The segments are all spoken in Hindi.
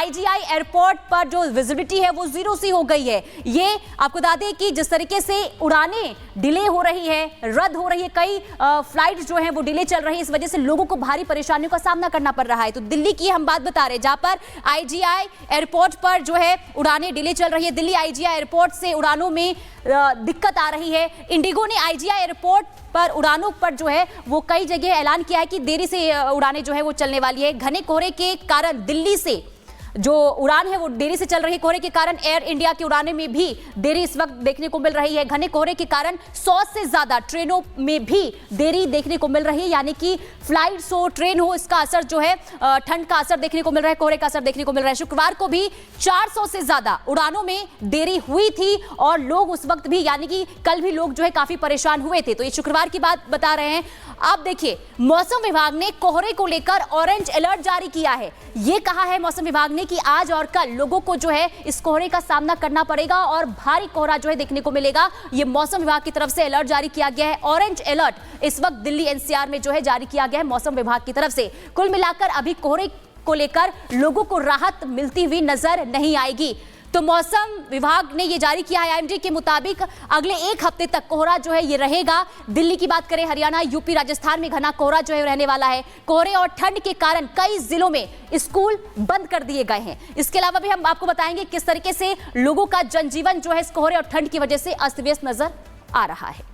आईजीआई एयरपोर्ट पर जो विजिबिलिटी है वो 0 सी हो गई है। ये आपको बता दें कि जिस तरीके से उड़ानें डिले हो रही है, रद्द हो रही है, कई फ्लाइट जो है वो डिले चल रही है, इस वजह से लोगों को भारी परेशानियों का सामना करना पड़ रहा है। तो दिल्ली की हम बात बता रहे हैं, जहां पर आईजीआई एयरपोर्ट पर जो है उड़ानें डिले चल रही है। दिल्ली आईजीआई एयरपोर्ट से उड़ानों में दिक्कत आ रही है। इंडिगो ने आईजीआई एयरपोर्ट पर उड़ानों पर जो है वो कई जगह ऐलान किया है कि देरी से उड़ानें जो है वो चलने वाली है। घने कोहरे के कारण दिल्ली से जो उड़ान है वो देरी से चल रही है। कोहरे के कारण एयर इंडिया की उड़ानें में भी देरी इस वक्त देखने को मिल रही है। घने कोहरे के कारण 100 से ज्यादा ट्रेनों में भी देरी देखने को मिल रही है, यानी कि फ्लाइट्स हो, ट्रेन हो, इसका असर जो है ठंड का असर देखने को मिल रहा है, कोहरे का असर देखने को मिल रहा है। शुक्रवार को भी 400 से ज्यादा उड़ानों में देरी हुई थी और लोग उस वक्त भी, यानी कि कल भी लोग जो है काफी परेशान हुए थे। तो ये शुक्रवार की बात बता रहे हैं। आप देखिए, मौसम विभाग ने कोहरे को लेकर ऑरेंज अलर्ट जारी किया है। ये कहा है मौसम विभाग ने कि आज और कल लोगों को जो है इस कोहरे का सामना करना पड़ेगा और भारी कोहरा जो है देखने को मिलेगा। ये मौसम विभाग की तरफ से अलर्ट जारी किया गया है। ऑरेंज अलर्ट इस वक्त दिल्ली एनसीआर में जो है जारी किया गया है मौसम विभाग की तरफ से। कुल मिलाकर अभी कोहरे को लेकर लोगों को राहत मिलती हुई नजर नहीं आएगी। तो मौसम विभाग ने ये जारी किया है, आईएमडी के मुताबिक अगले 1 हफ्ते तक कोहरा जो है ये रहेगा। दिल्ली की बात करें, हरियाणा, यूपी, राजस्थान में घना कोहरा जो है रहने वाला है। कोहरे और ठंड के कारण कई जिलों में स्कूल बंद कर दिए गए हैं। इसके अलावा भी हम आपको बताएंगे किस तरीके से लोगों का जनजीवन जो है इस कोहरे और ठंड की वजह से अस्त व्यस्त नजर आ रहा है।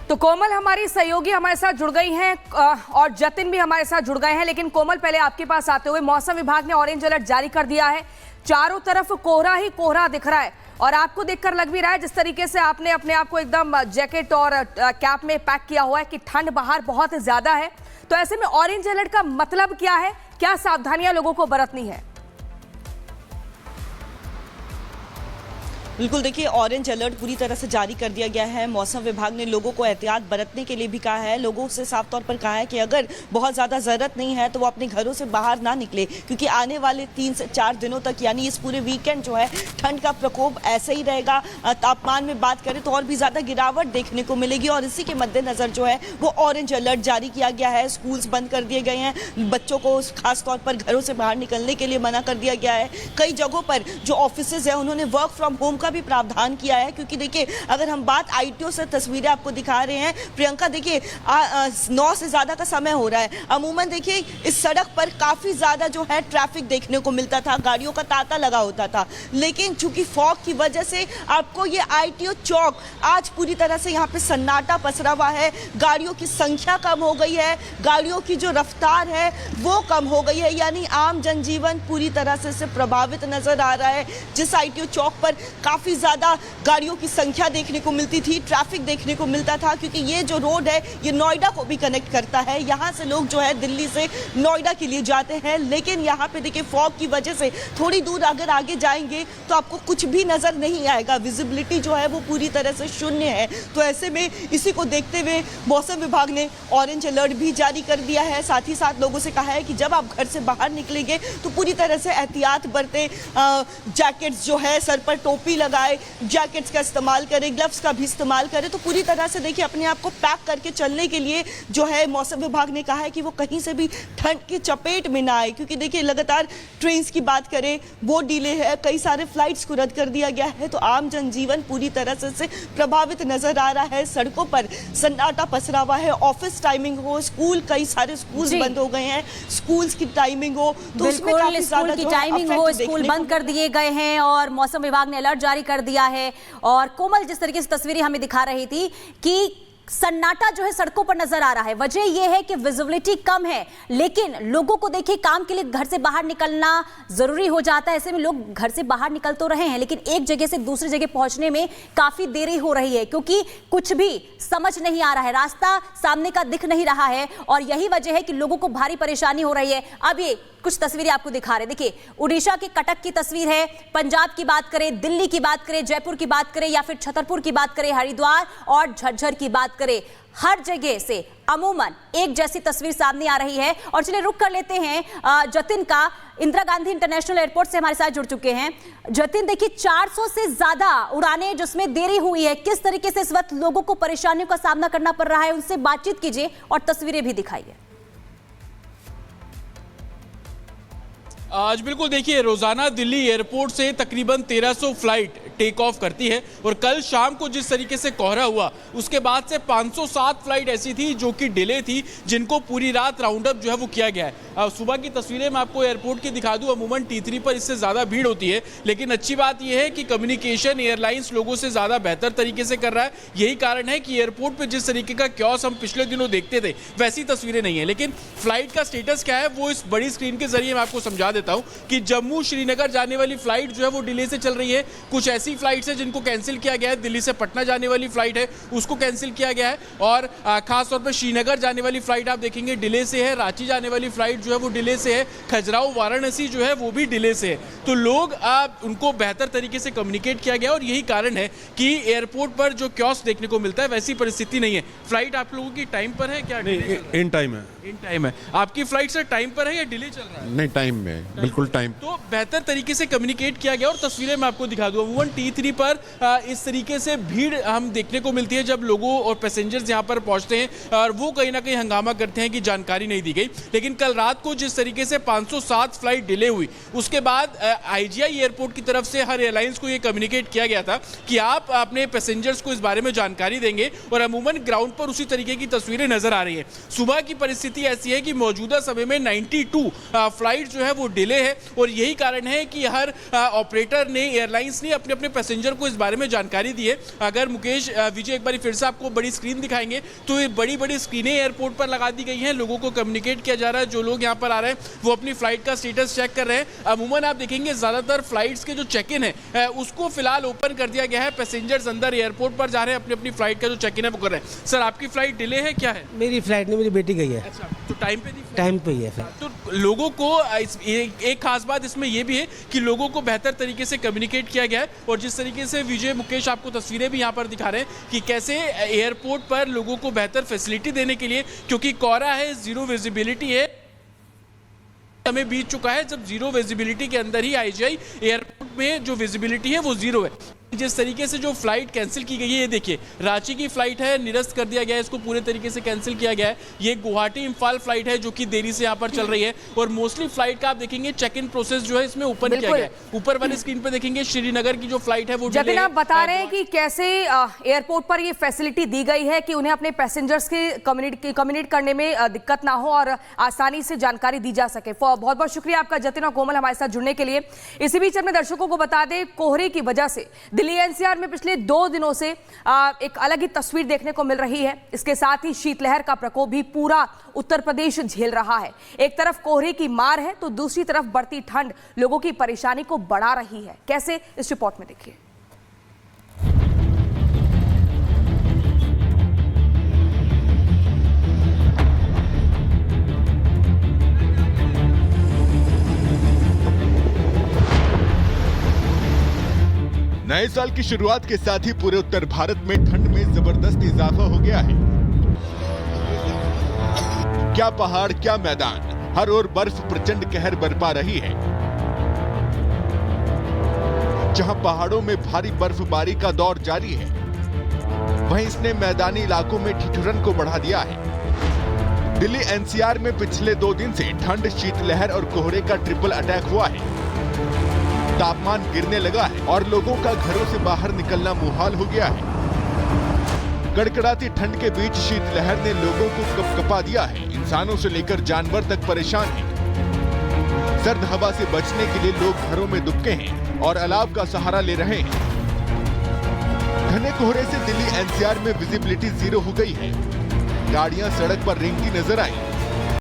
तो कोमल हमारी सहयोगी हमारे साथ जुड़ गई हैं और जतिन भी हमारे साथ जुड़ गए हैं। लेकिन कोमल, पहले आपके पास आते हुए, मौसम विभाग ने ऑरेंज अलर्ट जारी कर दिया है। चारों तरफ कोहरा ही कोहरा दिख रहा है और आपको देखकर लग भी रहा है जिस तरीके से आपने अपने आप को एकदम जैकेट और कैप में पैक किया हुआ है कि ठंड बाहर बहुत ज्यादा है। तो ऐसे में ऑरेंज अलर्ट का मतलब क्या है, क्या सावधानियां लोगों को बरतनी है? बिल्कुल, देखिए, ऑरेंज अलर्ट पूरी तरह से जारी कर दिया गया है। मौसम विभाग ने लोगों को एहतियात बरतने के लिए भी कहा है। लोगों से साफ तौर पर कहा है कि अगर बहुत ज़्यादा ज़रूरत नहीं है तो वो अपने घरों से बाहर ना निकले, क्योंकि आने वाले 3 से 4 दिनों तक, यानी इस पूरे वीकेंड जो है, ठंड का प्रकोप ऐसे ही रहेगा। तापमान में बात करें तो और भी ज़्यादा गिरावट देखने को मिलेगी और इसी के मद्देनज़र जो है वो ऑरेंज अलर्ट जारी किया गया है। स्कूल्स बंद कर दिए गए हैं, बच्चों को खासतौर पर घरों से बाहर निकलने के लिए मना कर दिया गया है। कई जगहों पर जो ऑफिसेज हैं उन्होंने वर्क फ्रॉम होम का भी प्रावधान किया है, क्योंकि देखिए, अगर हम बात आईटीओ से तस्वीरें आपको दिखा रहे हैं प्रियंका, देखिए 9 से ज्यादा का समय हो रहा है। अमूमन देखिए इस सड़क पर काफी ज्यादा जो है ट्रैफिक देखने को मिलता था, गाड़ियों का तांता लगा होता था, लेकिन चूंकि फॉग की वजह से आपको ये आईटीओ चौक आज पूरी तरह से यहाँ पे सन्नाटा पसरा हुआ है। गाड़ियों की संख्या कम हो गई है, गाड़ियों की जो रफ्तार है वो कम हो गई है, यानी आम जनजीवन पूरी तरह से प्रभावित नजर आ रहा है। जिस आईटीओ चौक पर काफी ज्यादा गाड़ियों की संख्या देखने को मिलती थी, ट्रैफिक देखने को मिलता था, क्योंकि ये जो रोड है ये नोएडा को भी कनेक्ट करता है। यहाँ से लोग जो है दिल्ली से नोएडा के लिए जाते हैं, लेकिन यहाँ पे देखिए फॉग की वजह से थोड़ी दूर अगर आगे जाएंगे तो आपको कुछ भी नजर नहीं आएगा, विजिबिलिटी जो है वो पूरी तरह से शून्य है। तो ऐसे में इसी को देखते हुए मौसम विभाग ने ऑरेंज अलर्ट भी जारी कर दिया है। साथ ही साथ लोगों से कहा है कि जब आप घर से बाहर निकलेंगे तो पूरी तरह से एहतियात बरतें, जैकेट्स जो है, सर पर टोपी लगाए, जैकेट्स का इस्तेमाल करें, ग्लव्स का भी इस्तेमाल करें। तो पूरी तरह से देखिए अपने आप को पैक करके चलने के लिए जो है मौसम विभाग ने कहा है कि वो कहीं से भी ठंड की चपेट में ना आए, क्योंकि देखिए लगातार ट्रेन्स की बात करें वो डिले है, कई सारे फ्लाइट्स को रद्द कर दिया गया है। तो आम जनजीवन पूरी तरह से प्रभावित नजर आ रहा है। सड़कों पर सन्नाटा पसरा हुआ है। ऑफिस टाइमिंग हो, स्कूल, कई सारे स्कूल बंद हो गए हैं, स्कूल्स की टाइमिंग हो तो उसमें काफी स्कूल की टाइमिंग हो, स्कूल बंद कर दिए गए हैं और मौसम विभाग ने अलर्ट जारी कर दिया है। और कोमल, जिस तरीके से तस्वीरें हमें दिखा रही थी कि सन्नाटा जो है सड़कों पर नजर आ रहा है, वजह यह है कि विजिबिलिटी कम है, लेकिन लोगों को देखिए काम के लिए घर से बाहर निकलना जरूरी हो जाता है। ऐसे में लोग घर से बाहर निकल तो रहे हैं, लेकिन एक जगह से दूसरी जगह पहुंचने में काफी देरी हो रही है, क्योंकि कुछ भी समझ नहीं आ रहा है, रास्ता सामने का दिख नहीं रहा है और यही वजह है कि लोगों को भारी परेशानी हो रही है। अब ये कुछ तस्वीरें आपको दिखा रहे, देखिए उड़ीसा के कटक की तस्वीर है, पंजाब की बात करें, दिल्ली की बात करें, जयपुर की बात करें या फिर छतरपुर की बात करें, हरिद्वार और झज्जर की बात करें, हर जगह से अमूमन एक जैसी तस्वीर सामने आ रही है। और चलिए रुक कर लेते हैं जतिन का, इंदिरा गांधी इंटरनेशनल एयरपोर्ट से हमारे साथ जुड़ चुके हैं। जतिन, देखिए 400 से ज्यादा उड़ानें जिसमें देरी हुई है, किस तरीके से इस वक्त लोगों को परेशानियों का सामना करना पड़ रहा है, उनसे बातचीत कीजिए और तस्वीरें भी दिखाइए। आज बिल्कुल देखिए, रोजाना दिल्ली एयरपोर्ट से तकरीबन 1300 फ्लाइट टेक ऑफ करती है और कल शाम को जिस तरीके से कोहरा हुआ उसके बाद से 507 फ्लाइट ऐसी थी जो कि डिले थी, जिनको पूरी रात राउंड अप जो है वो किया गया है। सुबह की तस्वीरें मैं आपको एयरपोर्ट की दिखा दूं, अमूमन T3 पर इससे ज़्यादा भीड़ होती है, लेकिन अच्छी बात यह है कि कम्युनिकेशन एयरलाइंस लोगों से ज़्यादा बेहतर तरीके से कर रहा है। यही कारण है कि एयरपोर्ट पर जिस तरीके का क्योस हम पिछले दिनों देखते थे वैसी तस्वीरें नहीं है। लेकिन फ्लाइट का स्टेटस क्या है वो इस बड़ी स्क्रीन के जरिए मैं आपको समझा देता हूं कि जम्मू श्रीनगर जाने वाली फ्लाइट जो है वो डिले से चल रही है। कुछ ऐसी फ्लाइट्स है जिनको कैंसिल किया गया है, दिल्ली से पटना जाने वाली फ्लाइट है उसको कैंसिल किया गया है, और खास तौर पर श्रीनगर जाने वाली फ्लाइट आप देखेंगे डिले से है, रांची जाने वाली फ्लाइट जो है वो डिले से है, खजुराहो वाराणसी जो है वो भी डिले से है। तो लोग उनको बेहतर तरीके से कम्युनिकेट किया गया और यही कारण है कि एयरपोर्ट पर जो क्योस देखने को मिलता है वैसी परिस्थिति नहीं है। फ्लाइट आप लोगों की टाइम पर है क्या? इन टाइम है। इन टाइम है। आपकी फ्लाइट सर टाइम पर है या डिले चल रहा है? नहीं, टाइम में, बिल्कुल टाइम। तो बेहतर तरीके से कम्युनिकेट किया गया और तस्वीरें मैं आपको दिखा दूं। अमूमन T3 पर इस तरीके से भीड़ हम देखने को मिलती है जब लोगों और पैसेंजर्स यहां पर पहुंचते हैं और वो कहीं ना कहीं हंगामा करते हैं कि जानकारी नहीं दी गई। लेकिन कल रात को जिस तरीके से 507 फ्लाइट डिले हुई उसके बाद IGI एयरपोर्ट की तरफ से हर एयरलाइंस को ये कम्युनिकेट किया गया था कि आप अपने पैसेंजर्स को इस बारे में जानकारी देंगे, और अमूमन ग्राउंड पर उसी तरीके की तस्वीरें नजर आ रही है। सुबह की परिस्थिति ऐसी है कि मौजूदा समय में 92 फ्लाइट जो है वो डिले है, और यही कारण है कि हर ऑपरेटर ने, एयरलाइंस ने अपने अपने पैसेंजर को इस बारे में जानकारी दी है। अगर मुकेश विजय एक बार फिर से आपको बड़ी स्क्रीन दिखाएंगे तो ये बड़ी बड़ी स्क्रीनें एयरपोर्ट पर लगा दी गई हैं, लोगों को कम्युनिकेट किया जा रहा है। जो लोग यहाँ पर आ रहे हैं वो अपनी फ्लाइट का स्टेटस चेक कर रहे हैं। अमूमन आप देखेंगे ज्यादातर फ्लाइट्स के जो चेक इन है उसको फिलहाल ओपन कर दिया गया है। पैसेंजर्स अंदर एयरपोर्ट पर जा रहे हैं, अपनी अपनी फ्लाइट का जो चेक इन है वो कर रहे हैं। सर आपकी फ्लाइट डिले है क्या है? मेरी फ्लाइट नहीं, मेरी बेटी गई है। अच्छा, तो टाइम पे टाइम पे ही है। तो लोगों को एक खास बात इसमें यह भी है कि लोगों को बेहतर तरीके से कम्युनिकेट किया गया है, और जिस तरीके से विजय मुकेश आपको तस्वीरें भी यहाँ पर दिखा रहे हैं कि कैसे एयरपोर्ट पर लोगों को बेहतर फैसिलिटी देने के लिए, क्योंकि कोहरा है, जीरो विजिबिलिटी है, हमें बीत चुका है जब जीरो विजिबिलिटी के अंदर ही IGI एयरपोर्ट में जो विजिबिलिटी है वो जीरो है। जिस तरीके से जो फ्लाइट कैंसिल की गई है, ये देखिए रांची की फ्लाइट है, निरस्त कर दिया गया है, इसको पूरे तरीके से कैंसिल किया गया है। ये गुवाहाटी इम्फाल फ्लाइट है जो कि देरी से यहाँ पर चल रही है, और मोस्टली फ्लाइट का आप देखेंगे चेक इन प्रोसेस जो है इसमें ओपन किया गया है। ऊपर वाली स्क्रीन पर देखेंगे श्रीनगर की जो फ्लाइट है वो जतिन आप बता रहे हैं कि कैसे एयरपोर्ट पर ये फैसिलिटी दी गई है कि उन्हें अपने पैसेंजर्स के कम्युनिकेट करने में दिक्कत ना हो और आसानी से जानकारी दी जा सके। बहुत बहुत शुक्रिया आपका जतिन और कोमल हमारे साथ जुड़ने के लिए। इसी बीच अपने दर्शकों को बता दें, कोहरे की वजह से दिल्ली NCR में पिछले 2 दिनों से एक अलग ही तस्वीर देखने को मिल रही है। इसके साथ ही शीतलहर का प्रकोप भी पूरा उत्तर प्रदेश झेल रहा है। एक तरफ कोहरे की मार है तो दूसरी तरफ बढ़ती ठंड लोगों की परेशानी को बढ़ा रही है। कैसे, इस रिपोर्ट में देखिए। नए साल की शुरुआत के साथ ही पूरे उत्तर भारत में ठंड में जबरदस्त इजाफा हो गया है। क्या पहाड़, क्या मैदान, हर ओर बर्फ प्रचंड कहर बरपा रही है। जहां पहाड़ों में भारी बर्फबारी का दौर जारी है, वहीं इसने मैदानी इलाकों में ठिठुरन को बढ़ा दिया है। दिल्ली NCR में पिछले 2 दिन से ठंड, शीतलहर और कोहरे का ट्रिपल अटैक हुआ है। तापमान गिरने लगा है और लोगों का घरों से बाहर निकलना मुहाल हो गया है। कड़कड़ाती ठंड के बीच शीतलहर ने लोगों को कपकपा दिया है। इंसानों से लेकर जानवर तक परेशान हैं। सर्द हवा से बचने के लिए लोग घरों में दुबके हैं और अलाव का सहारा ले रहे हैं। घने कोहरे से दिल्ली NCR में विजिबिलिटी जीरो हो गई है। गाड़ियां सड़क पर रेंगती नजर आई।